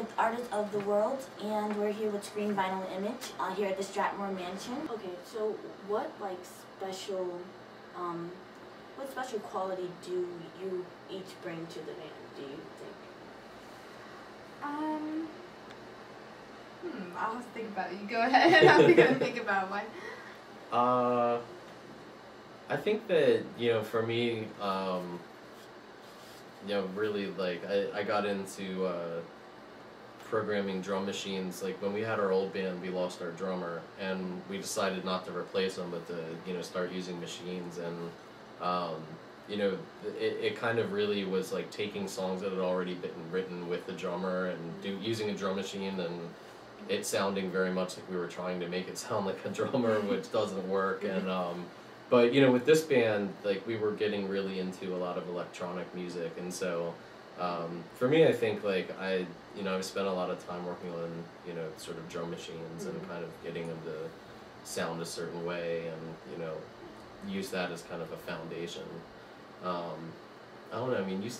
with Artists of the World, and we're here with Screen Vinyl Image here at the Stratmore Mansion. Okay, so what special quality do you each bring to the band, do you think? I'll have to think about it. You go ahead. I'm gonna think about one. I think that, for me, really, like, I got into programming drum machines. Like, when we had our old band, we lost our drummer, and we decided not to replace him, but to, start using machines. And, it kind of really was like taking songs that had already been written with the drummer and using a drum machine, and it sounding very much like we were trying to make it sound like a drummer, which doesn't work. And but with this band, like, we were getting really into a lot of electronic music, and so for me, I think, like, I've spent a lot of time working on sort of drum machines and kind of getting them to sound a certain way, and use that as kind of a foundation. I don't know, I mean, you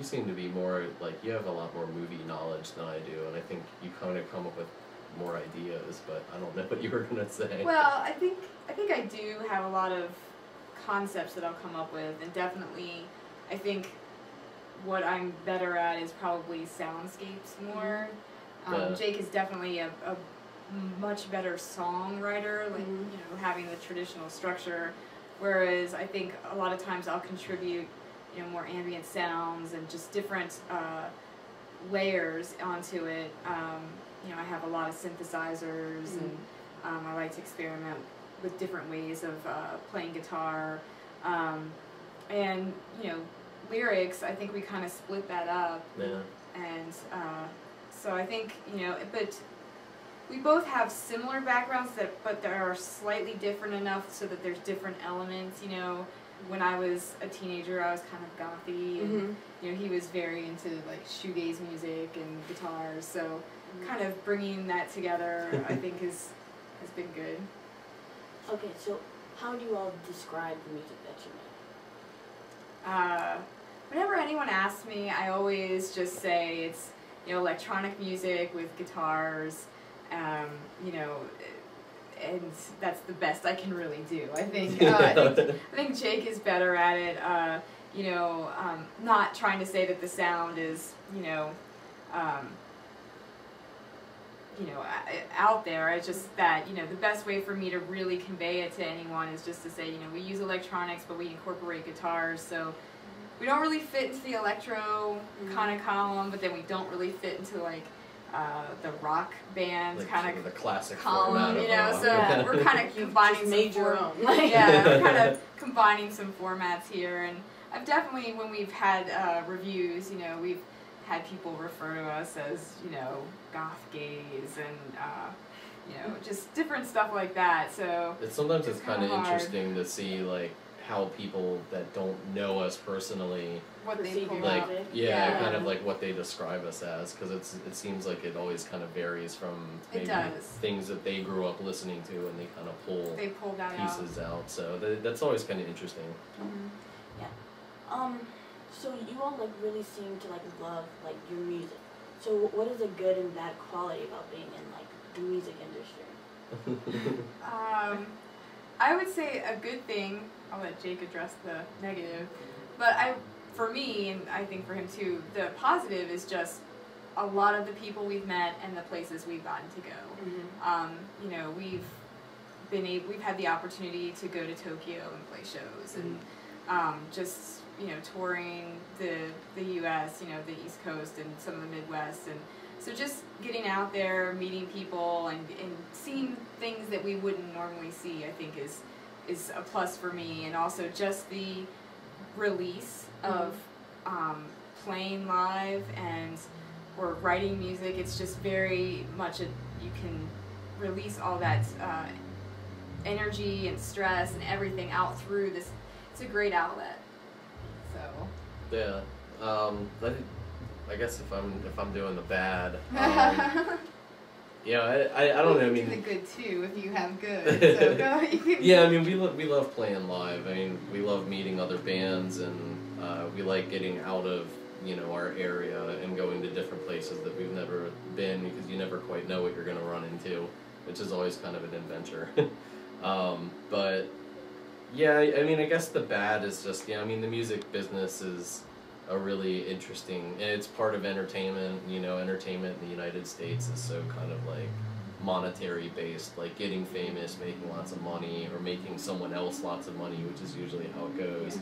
seem to be more, like, you have a lot more movie knowledge than I do, and I think you kind of come up with more ideas, but I don't know what you were going to say. Well, I think I do have a lot of concepts that I'll come up with, and definitely I think what I'm better at is probably soundscapes more. Jake is definitely a much better songwriter, like, having the traditional structure, whereas I think a lot of times I'll contribute more ambient sounds and just different layers onto it. I have a lot of synthesizers, and I like to experiment with different ways of playing guitar. And, lyrics, I think we kind of split that up. Yeah. And so I think, but we both have similar backgrounds, but they are slightly different enough so that there's different elements. When I was a teenager, I was kind of gothy, and he was very into like shoegaze music and guitars. So kind of bringing that together, I think, has been good. Okay, so how do you all describe the music that you make? Whenever anyone asks me, I always just say it's electronic music with guitars. And that's the best I can really do. I think I think Jake is better at it. Not trying to say that the sound is out there. It's just that the best way for me to really convey it to anyone is just to say we use electronics, but we incorporate guitars. So we don't really fit into the electro kind of column, but then we don't really fit into like the rock band like kind of the classic column, format so we're kind of combining made your own. we're kind of combining some formats here, and I've definitely, when we've had reviews, we've had people refer to us as goth gays and just different stuff like that. So sometimes it's kind of hard. interesting to see like how people that don't know us personally, what they pull like, out. kind of like what they describe us as, because it seems like it always kind of varies from maybe things that they grew up listening to, and they kind of pull that pieces out. So that's always kind of interesting. Yeah. So you all like really seem to like love like your music. So what is the good and bad quality about being in like the music industry? I would say a good thing, I'll let Jake address the negative, but for me, and I think for him too, the positive is just a lot of the people we've met and the places we've gotten to go. We've had the opportunity to go to Tokyo and play shows, and just touring the U.S., the East Coast and some of the Midwest, and so just getting out there, meeting people, and seeing things that we wouldn't normally see, I think is a plus for me. And also just the release of playing live or writing music. It's just very much you can release all that energy and stress and everything out through this. It's a great outlet. So yeah. I guess if I'm doing the bad, I don't know. I mean, the good too if you have good. So go. Yeah, I mean, we love playing live. I mean, we love meeting other bands, and we like getting out of you know, our area and going to different places that we've never been, because you never quite know what you're going to run into, which is always kind of an adventure. But yeah, I mean, I guess the bad is just, yeah, I mean, the music business is a really interesting, and it's part of entertainment. You know, entertainment in the United States is so kind of like monetary based, like getting famous, making lots of money, or making someone else lots of money, which is usually how it goes.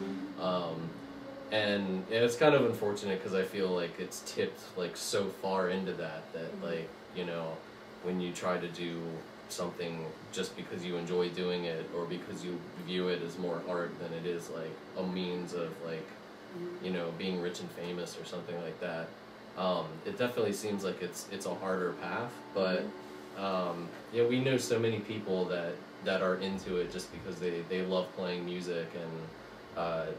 And it's kind of unfortunate, because I feel like it's tipped like so far into that like, you know, when you try to do something just because you enjoy doing it, or because you view it as more art than it is like a means of like, you know, being rich and famous or something like that. It definitely seems like it's a harder path, but yeah, we know so many people that are into it just because they love playing music, and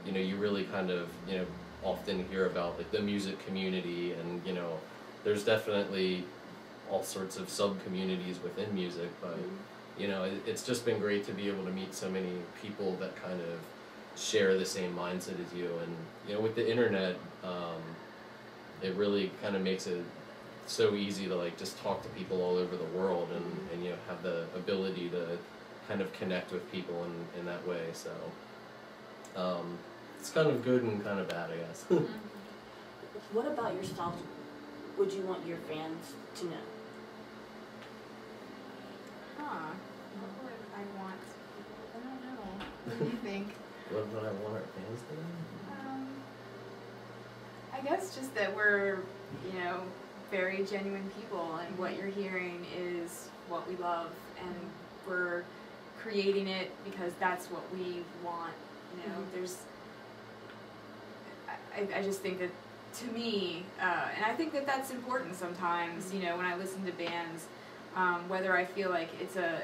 you know, you really kind of, you know, often hear about like the music community, and you know, there's definitely all sorts of sub-communities within music, but you know, it's just been great to be able to meet so many people that kind of share the same mindset as you. And you know, with the internet, it really kind of makes it so easy to like just talk to people all over the world, and you know, have the ability to kind of connect with people in that way. So it's kind of good and kind of bad, I guess. What about yourself would you want your fans to know? What would I want people? I don't know. What do you think? What would I want our fans to know? I guess just that we're, you know, very genuine people, and what you're hearing is what we love, and we're creating it because that's what we want. You know, there's, I just think that, to me, and I think that that's important sometimes, you know, when I listen to bands, whether I feel like it's a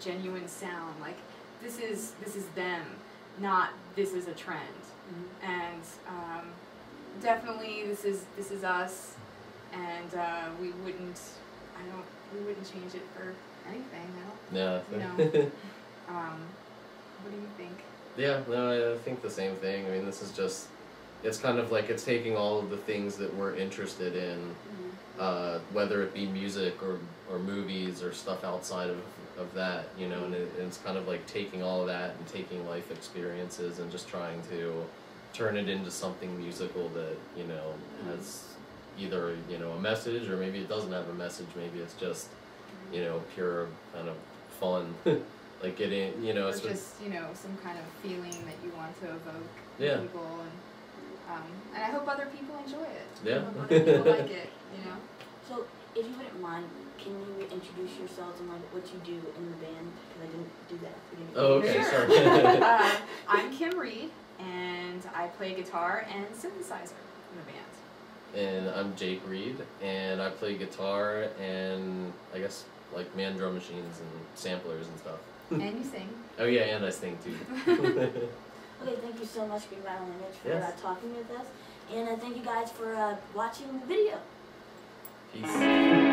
genuine sound, like this is them, not this is a trend. And definitely this is us, and we wouldn't change it for anything, no. Yeah. You know. What do you think? Yeah, no, I think the same thing. I mean, this is just, it's kind of like it's taking all of the things that we're interested in, whether it be music or movies or stuff outside of that, you know, and it's kind of like taking all of that and taking life experiences and just trying to turn it into something musical that, you know, has either, you know, a message, or maybe it doesn't have a message, maybe it's just, you know, pure kind of fun. Like getting, you know, or just, you know, some kind of feeling that you want to evoke in people, and I hope other people enjoy it. Yeah. I hope other people like it, you know. So, if you wouldn't mind, can you introduce yourselves and like what you do in the band? Because I didn't do that. At the beginning. Oh, okay, Sure. sorry. I'm Kim Reed, and I play guitar and synthesizer in the band. And I'm Jake Reed, and I play guitar and I guess like man drum machines and samplers and stuff. And you sing. Oh yeah, and I sing too. Okay, thank you so much, Green Vinyl Image, for talking with us. And thank you guys for watching the video. Peace.